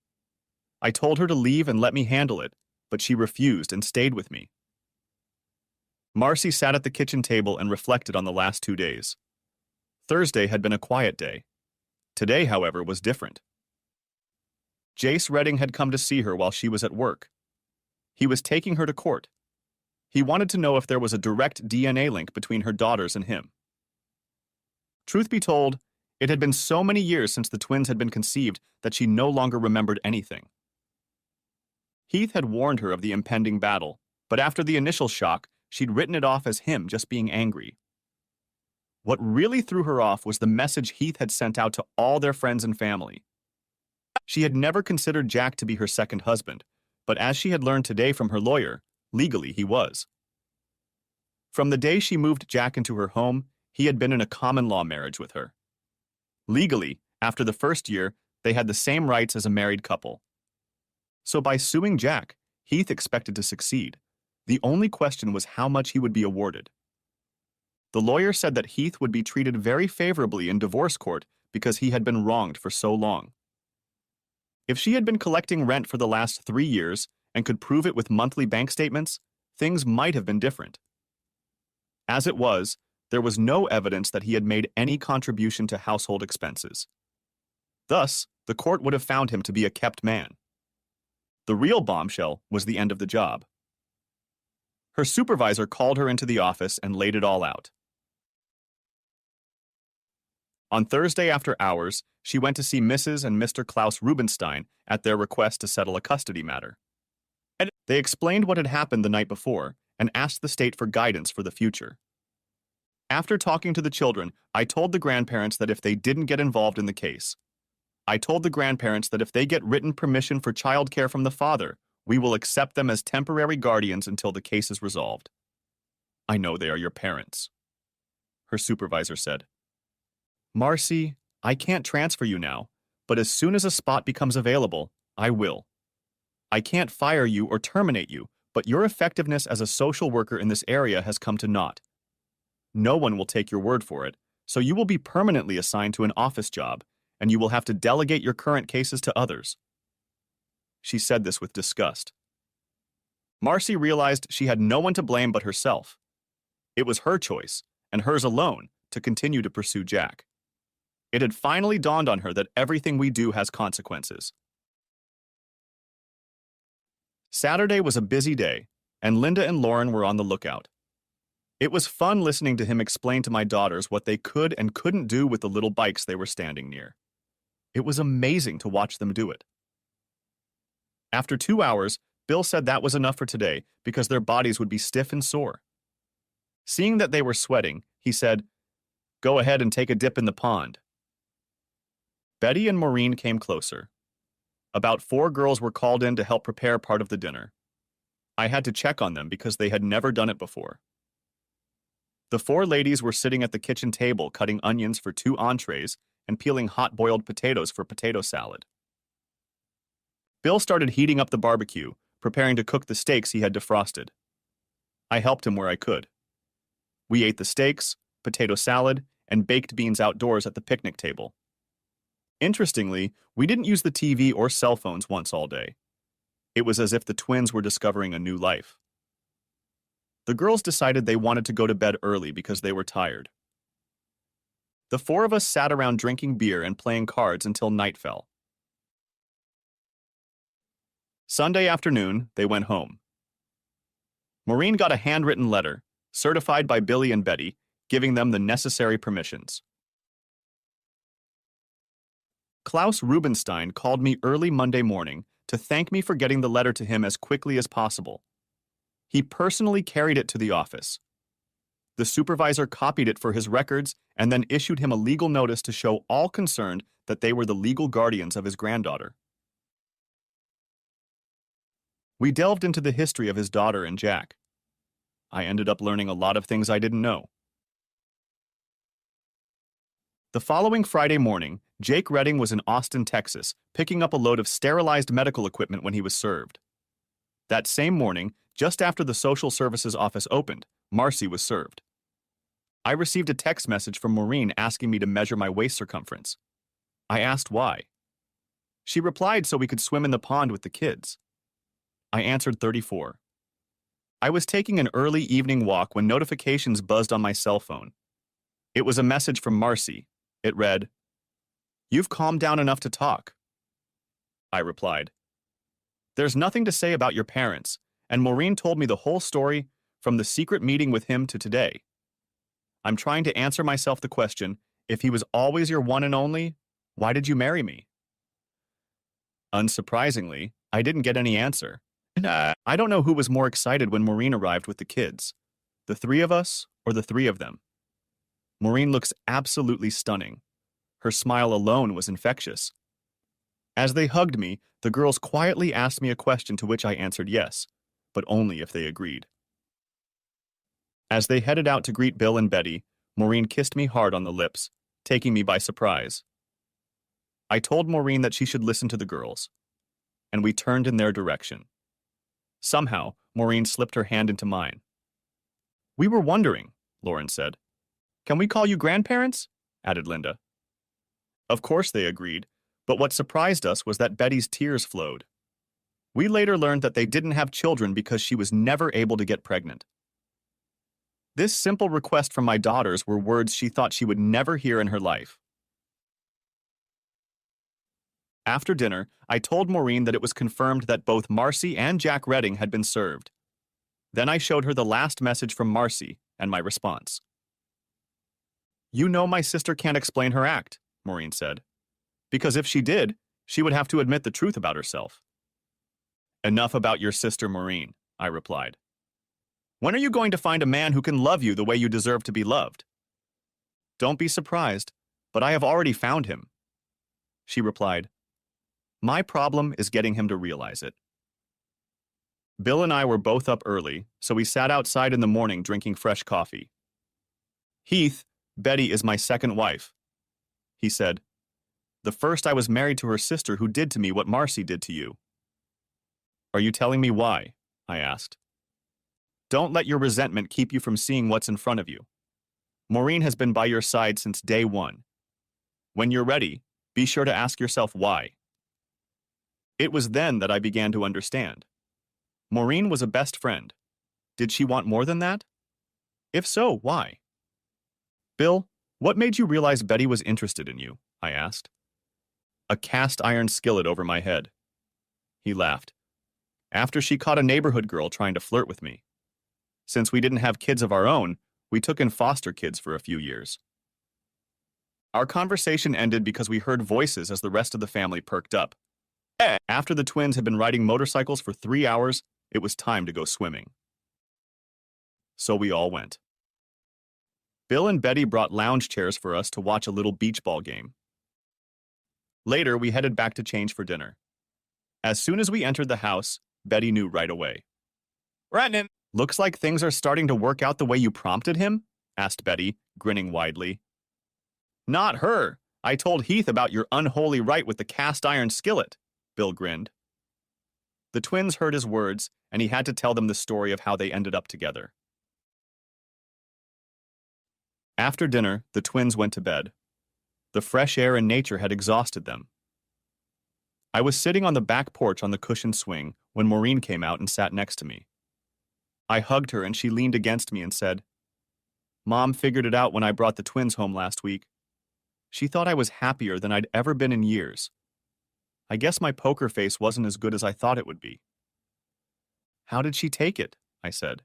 I told her to leave and let me handle it, but she refused and stayed with me. Marcy sat at the kitchen table and reflected on the last 2 days. Thursday had been a quiet day. Today, however, was different. Jace Redding had come to see her while she was at work. He was taking her to court. He wanted to know if there was a direct DNA link between her daughters and him. Truth be told, it had been so many years since the twins had been conceived that she no longer remembered anything. Heath had warned her of the impending battle, but after the initial shock, she'd written it off as him just being angry. What really threw her off was the message Heath had sent out to all their friends and family. She had never considered Jack to be her second husband, but as she had learned today from her lawyer, legally he was. From the day she moved Jack into her home, he had been in a common-law marriage with her. Legally, after the first year, they had the same rights as a married couple. So by suing Jack, Heath expected to succeed. The only question was how much he would be awarded. The lawyer said that Heath would be treated very favorably in divorce court because he had been wronged for so long. If she had been collecting rent for the last 3 years and could prove it with monthly bank statements, things might have been different. As it was, there was no evidence that he had made any contribution to household expenses. Thus, the court would have found him to be a kept man. The real bombshell was the end of the job. Her supervisor called her into the office and laid it all out. On Thursday after hours, she went to see Mrs. and Mr. Klaus Rubenstein at their request to settle a custody matter. They explained what had happened the night before and asked the state for guidance for the future. After talking to the children, I told the grandparents that if they didn't get involved in the case, I told the grandparents that if they get written permission for childcare from the father, we will accept them as temporary guardians until the case is resolved. "I know they are your parents," her supervisor said. "Marcy, I can't transfer you now, but as soon as a spot becomes available, I will. I can't fire you or terminate you, but your effectiveness as a social worker in this area has come to naught. No one will take your word for it, so you will be permanently assigned to an office job, and you will have to delegate your current cases to others." She said this with disgust. Marcy realized she had no one to blame but herself. It was her choice, and hers alone, to continue to pursue Jack. It had finally dawned on her that everything we do has consequences. Saturday was a busy day, and Linda and Lauren were on the lookout. It was fun listening to him explain to my daughters what they could and couldn't do with the little bikes they were standing near. It was amazing to watch them do it. After 2 hours, Bill said that was enough for today because their bodies would be stiff and sore. Seeing that they were sweating, he said, "Go ahead and take a dip in the pond." Betty and Maureen came closer. About 4 girls were called in to help prepare part of the dinner. I had to check on them because they had never done it before. The 4 ladies were sitting at the kitchen table cutting onions for 2 entrees and peeling hot-boiled potatoes for potato salad. Bill started heating up the barbecue, preparing to cook the steaks he had defrosted. I helped him where I could. We ate the steaks, potato salad, and baked beans outdoors at the picnic table. Interestingly, we didn't use the TV or cell phones once all day. It was as if the twins were discovering a new life. The girls decided they wanted to go to bed early because they were tired. The 4 of us sat around drinking beer and playing cards until night fell. Sunday afternoon, they went home. Maureen got a handwritten letter, certified by Billy and Betty, giving them the necessary permissions. Klaus Rubenstein called me early Monday morning to thank me for getting the letter to him as quickly as possible. He personally carried it to the office. The supervisor copied it for his records and then issued him a legal notice to show all concerned that they were the legal guardians of his granddaughter. We delved into the history of his daughter and Jack. I ended up learning a lot of things I didn't know. The following Friday morning, Jake Redding was in Austin, Texas, picking up a load of sterilized medical equipment when he was served. That same morning, just after the social services office opened, Marcy was served. I received a text message from Maureen asking me to measure my waist circumference. I asked why. She replied so we could swim in the pond with the kids. I answered 34. I was taking an early evening walk when notifications buzzed on my cell phone. It was a message from Marcy. It read, "You've calmed down enough to talk." I replied, "There's nothing to say about your parents," and Maureen told me the whole story from the secret meeting with him to today. I'm trying to answer myself the question, if he was always your one and only, why did you marry me? Unsurprisingly, I didn't get any answer. I don't know who was more excited when Maureen arrived with the kids, the 3 of us or the 3 of them. Maureen looks absolutely stunning. Her smile alone was infectious. As they hugged me, the girls quietly asked me a question to which I answered yes, but only if they agreed. As they headed out to greet Bill and Betty, Maureen kissed me hard on the lips, taking me by surprise. I told Maureen that she should listen to the girls, and we turned in their direction. Somehow, Maureen slipped her hand into mine. "We were wondering," Lauren said. "Can we call you grandparents?" added Linda. Of course they agreed, but what surprised us was that Betty's tears flowed. We later learned that they didn't have children because she was never able to get pregnant. This simple request from my daughters were words she thought she would never hear in her life. After dinner, I told Maureen that it was confirmed that both Marcy and Jack Redding had been served. Then I showed her the last message from Marcy and my response. "You know my sister can't explain her act," Maureen said. "Because if she did, she would have to admit the truth about herself." "Enough about your sister, Maureen," I replied. "When are you going to find a man who can love you the way you deserve to be loved?" "Don't be surprised, but I have already found him." She replied, "My problem is getting him to realize it." Bill and I were both up early, so we sat outside in the morning drinking fresh coffee. "Heath, Betty is my second wife," he said. "The first I was married to her sister who did to me what Marcy did to you." "Are you telling me why?" I asked. "Don't let your resentment keep you from seeing what's in front of you. Maureen has been by your side since day one. When you're ready, be sure to ask yourself why." It was then that I began to understand. Maureen was a best friend. Did she want more than that? If so, why? "Bill, what made you realize Betty was interested in you?" I asked. "A cast iron skillet over my head." He laughed. "After she caught a neighborhood girl trying to flirt with me. Since we didn't have kids of our own, we took in foster kids for a few years." Our conversation ended because we heard voices as the rest of the family perked up. After the twins had been riding motorcycles for 3 hours, it was time to go swimming. So we all went. Bill and Betty brought lounge chairs for us to watch a little beach ball game. Later, we headed back to change for dinner. As soon as we entered the house, Betty knew right away. "Retin, looks like things are starting to work out the way you prompted him?" asked Betty, grinning widely. "Not her. I told Heath about your unholy right with the cast iron skillet," Bill grinned. The twins heard his words, and he had to tell them the story of how they ended up together. After dinner, the twins went to bed. The fresh air and nature had exhausted them. I was sitting on the back porch on the cushioned swing when Maureen came out and sat next to me. I hugged her and she leaned against me and said, "Mom figured it out when I brought the twins home last week. She thought I was happier than I'd ever been in years. I guess my poker face wasn't as good as I thought it would be." "How did she take it?" I said.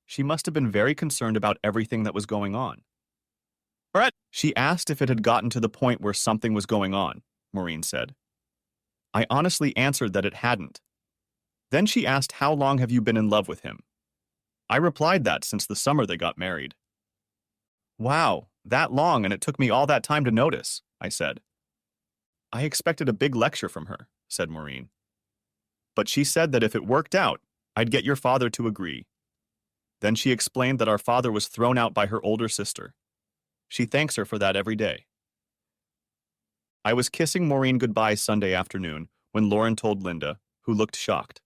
"She must have been very concerned about everything that was going on." "Brett," "She asked if it had gotten to the point where something was going on," Maureen said. I honestly answered that it hadn't. Then she asked, "How long have you been in love with him?" I replied that since the summer they got married. "Wow, that long, and it took me all that time to notice," I said. "I expected a big lecture from her," said Maureen. "But she said that if it worked out, I'd get your father to agree." Then she explained that our father was thrown out by her older sister. She thanks her for that every day. I was kissing Maureen goodbye Sunday afternoon when Lauren told Linda, who looked shocked.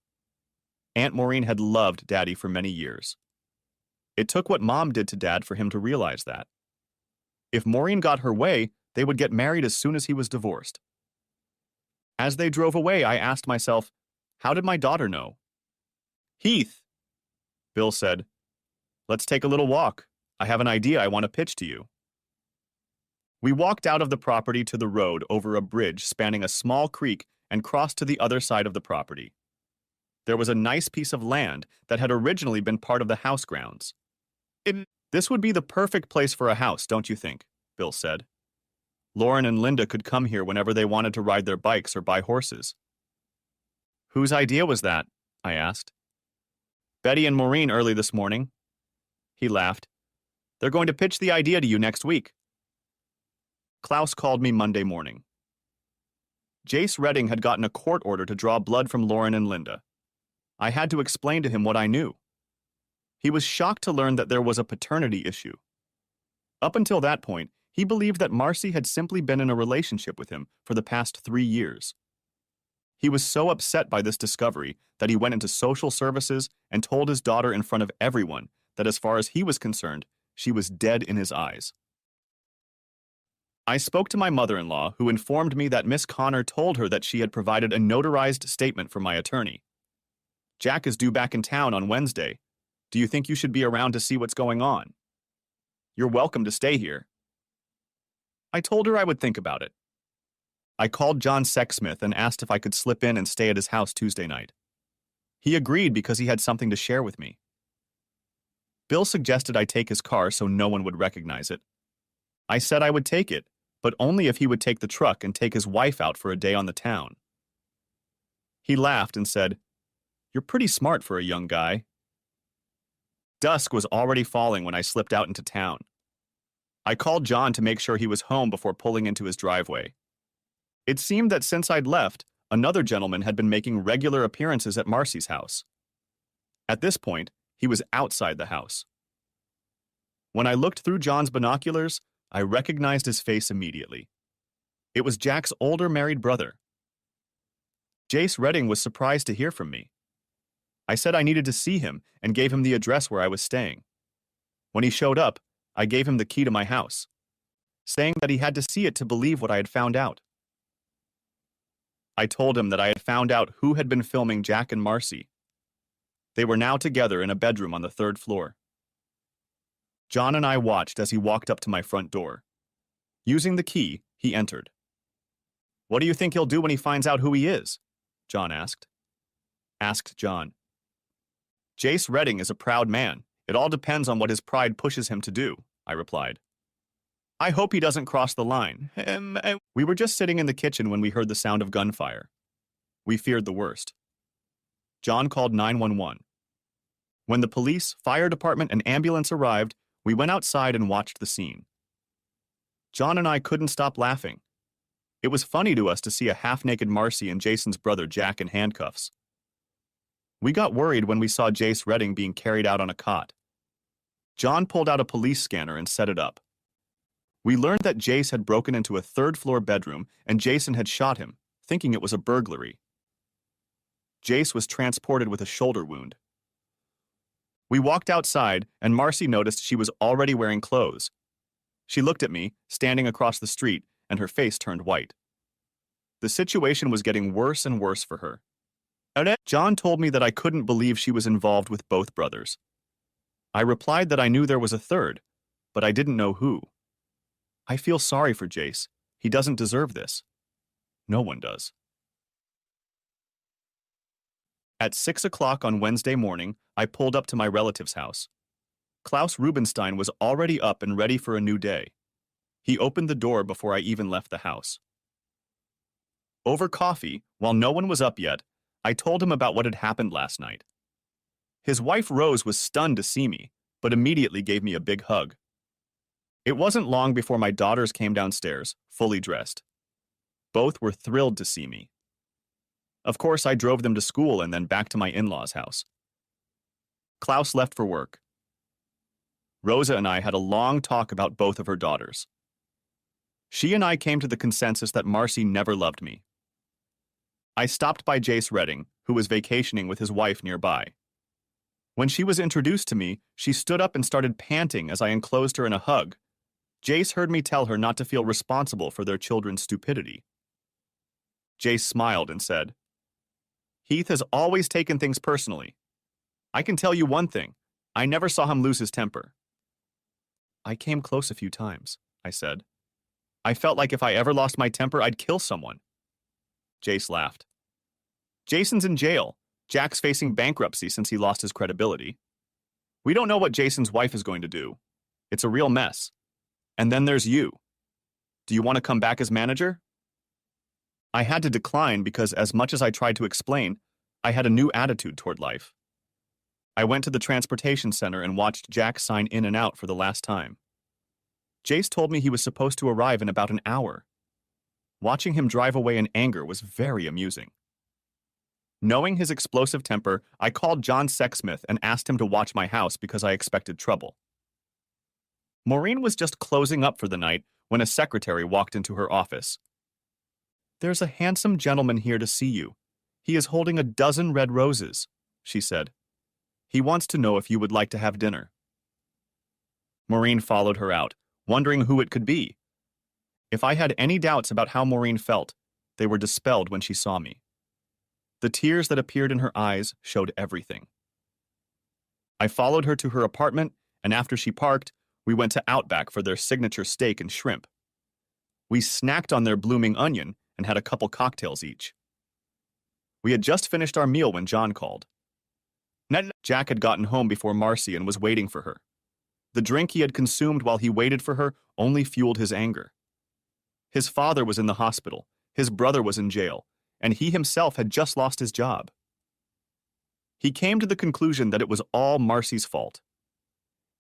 Aunt Maureen had loved Daddy for many years. It took what Mom did to Dad for him to realize that. If Maureen got her way, they would get married as soon as he was divorced. As they drove away, I asked myself, how did my daughter know? "Heath," Bill said, "let's take a little walk. I have an idea I want to pitch to you." We walked out of the property to the road over a bridge spanning a small creek and crossed to the other side of the property. There was a nice piece of land that had originally been part of the house grounds. "This would be the perfect place for a house, don't you think?" Bill said. "Lauren and Linda could come here whenever they wanted to ride their bikes or buy horses." "Whose idea was that?" I asked. "Betty and Maureen early this morning." He laughed. "They're going to pitch the idea to you next week." Klaus called me Monday morning. Jace Redding had gotten a court order to draw blood from Lauren and Linda. I had to explain to him what I knew. He was shocked to learn that there was a paternity issue. Up until that point, he believed that Marcy had simply been in a relationship with him for the past 3 years. He was so upset by this discovery that he went into social services and told his daughter in front of everyone that as far as he was concerned, she was dead in his eyes. I spoke to my mother-in-law, who informed me that Miss Connor told her that she had provided a notarized statement from my attorney. "Jack is due back in town on Wednesday. Do you think you should be around to see what's going on? You're welcome to stay here." I told her I would think about it. I called John Sexsmith and asked if I could slip in and stay at his house Tuesday night. He agreed because he had something to share with me. Bill suggested I take his car so no one would recognize it. I said I would take it, but only if he would take the truck and take his wife out for a day on the town. He laughed and said, "You're pretty smart for a young guy." Dusk was already falling when I slipped out into town. I called John to make sure he was home before pulling into his driveway. It seemed that since I'd left, another gentleman had been making regular appearances at Marcy's house. At this point, he was outside the house. When I looked through John's binoculars, I recognized his face immediately. It was Jack's older married brother. Jace Redding was surprised to hear from me. I said I needed to see him and gave him the address where I was staying. When he showed up, I gave him the key to my house, saying that he had to see it to believe what I had found out. I told him that I had found out who had been filming Jack and Marcy. They were now together in a bedroom on the 3rd floor. John and I watched as he walked up to my front door. Using the key, he entered. "What do you think he'll do when he finds out who he is?" John asked. John. "Jace Redding is a proud man. It all depends on what his pride pushes him to do," I replied. "I hope he doesn't cross the line." We were just sitting in the kitchen when we heard the sound of gunfire. We feared the worst. John called 911. When the police, fire department, and ambulance arrived, we went outside and watched the scene. John and I couldn't stop laughing. It was funny to us to see a half-naked Marcy and Jason's brother Jack in handcuffs. We got worried when we saw Jace Redding being carried out on a cot. John pulled out a police scanner and set it up. We learned that Jace had broken into a third-floor bedroom and Jason had shot him, thinking it was a burglary. Jace was transported with a shoulder wound. We walked outside, and Marcy noticed she was already wearing clothes. She looked at me, standing across the street, and her face turned white. The situation was getting worse and worse for her. John told me that I couldn't believe she was involved with both brothers. I replied that I knew there was a third, but I didn't know who. I feel sorry for Jace. He doesn't deserve this. No one does. At 6 o'clock on Wednesday morning, I pulled up to my relative's house. Klaus Rubenstein was already up and ready for a new day. He opened the door before I even left the house. Over coffee, while no one was up yet, I told him about what had happened last night. His wife Rose was stunned to see me, but immediately gave me a big hug. It wasn't long before my daughters came downstairs, fully dressed. Both were thrilled to see me. Of course, I drove them to school and then back to my in-laws' house. Klaus left for work. Rosa and I had a long talk about both of her daughters. She and I came to the consensus that Marcy never loved me. I stopped by Jace Redding, who was vacationing with his wife nearby. When she was introduced to me, she stood up and started panting as I enclosed her in a hug. Jace heard me tell her not to feel responsible for their children's stupidity. Jace smiled and said, "Heath has always taken things personally. I can tell you one thing, I never saw him lose his temper." "I came close a few times," I said. "I felt like if I ever lost my temper, I'd kill someone." Jace laughed. "Jason's in jail. Jack's facing bankruptcy since he lost his credibility. We don't know what Jason's wife is going to do. It's a real mess. And then there's you. Do you want to come back as manager?" I had to decline because, as much as I tried to explain, I had a new attitude toward life. I went to the transportation center and watched Jack sign in and out for the last time. Jace told me he was supposed to arrive in about an hour. Watching him drive away in anger was very amusing. Knowing his explosive temper, I called John Sexsmith and asked him to watch my house because I expected trouble. Maureen was just closing up for the night when a secretary walked into her office. "There's a handsome gentleman here to see you. He is holding a dozen red roses," she said. "He wants to know if you would like to have dinner." Maureen followed her out, wondering who it could be. If I had any doubts about how Maureen felt, they were dispelled when she saw me. The tears that appeared in her eyes showed everything. I followed her to her apartment, and after she parked, we went to Outback for their signature steak and shrimp. We snacked on their blooming onion and had a couple cocktails each. We had just finished our meal when John called. Jack had gotten home before Marcy and was waiting for her. The drink he had consumed while he waited for her only fueled his anger. His father was in the hospital, his brother was in jail, and he himself had just lost his job. He came to the conclusion that it was all Marcy's fault.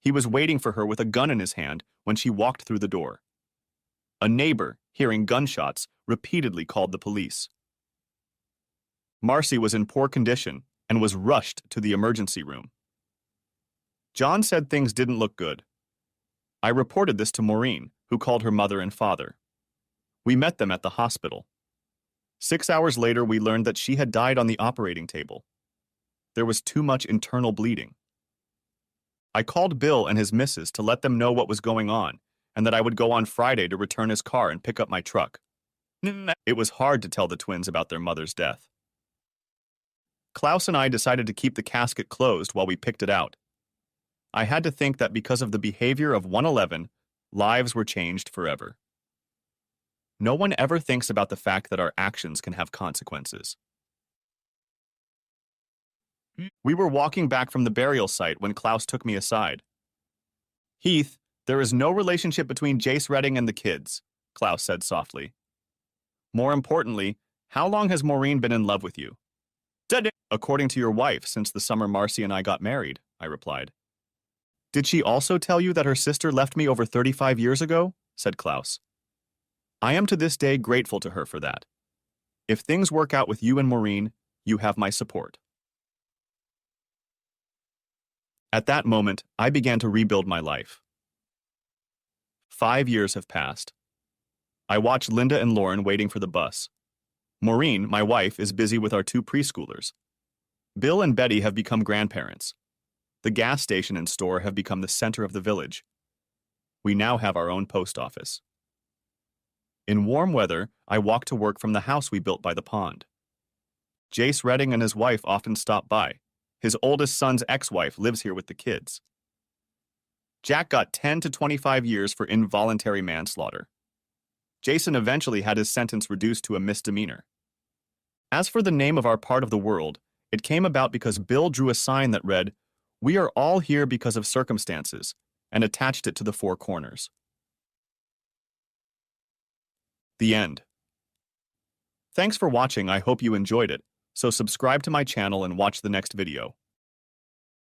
He was waiting for her with a gun in his hand when she walked through the door. A neighbor, hearing gunshots, repeatedly called the police. Marcy was in poor condition and was rushed to the emergency room. John said things didn't look good. I reported this to Maureen, who called her mother and father. We met them at the hospital. 6 hours later, we learned that she had died on the operating table. There was too much internal bleeding. I called Bill and his missus to let them know what was going on and that I would go on Friday to return his car and pick up my truck. It was hard to tell the twins about their mother's death. Klaus and I decided to keep the casket closed while we picked it out. I had to think that because of the behavior of 111, lives were changed forever. No one ever thinks about the fact that our actions can have consequences. We were walking back from the burial site when Klaus took me aside. "Heath, there is no relationship between Jace Redding and the kids," Klaus said softly. "More importantly, how long has Maureen been in love with you?" "According to your wife, since the summer Marcy and I got married," I replied. "Did she also tell you that her sister left me over 35 years ago?" said Klaus. I am to this day grateful to her for that. If things work out with you and Maureen, you have my support. At that moment, I began to rebuild my life. 5 years have passed. I watch Linda and Lauren waiting for the bus. Maureen, my wife, is busy with our 2 preschoolers. Bill and Betty have become grandparents. The gas station and store have become the center of the village. We now have our own post office. In warm weather, I walk to work from the house we built by the pond. Jace Redding and his wife often stop by. His oldest son's ex-wife lives here with the kids. Jack got 10 to 25 years for involuntary manslaughter. Jason eventually had his sentence reduced to a misdemeanor. As for the name of our part of the world, it came about because Bill drew a sign that read, "We are all here because of circumstances," and attached it to the 4 corners. The end. Thanks for watching. I hope you enjoyed it, so subscribe to my channel and watch the next video.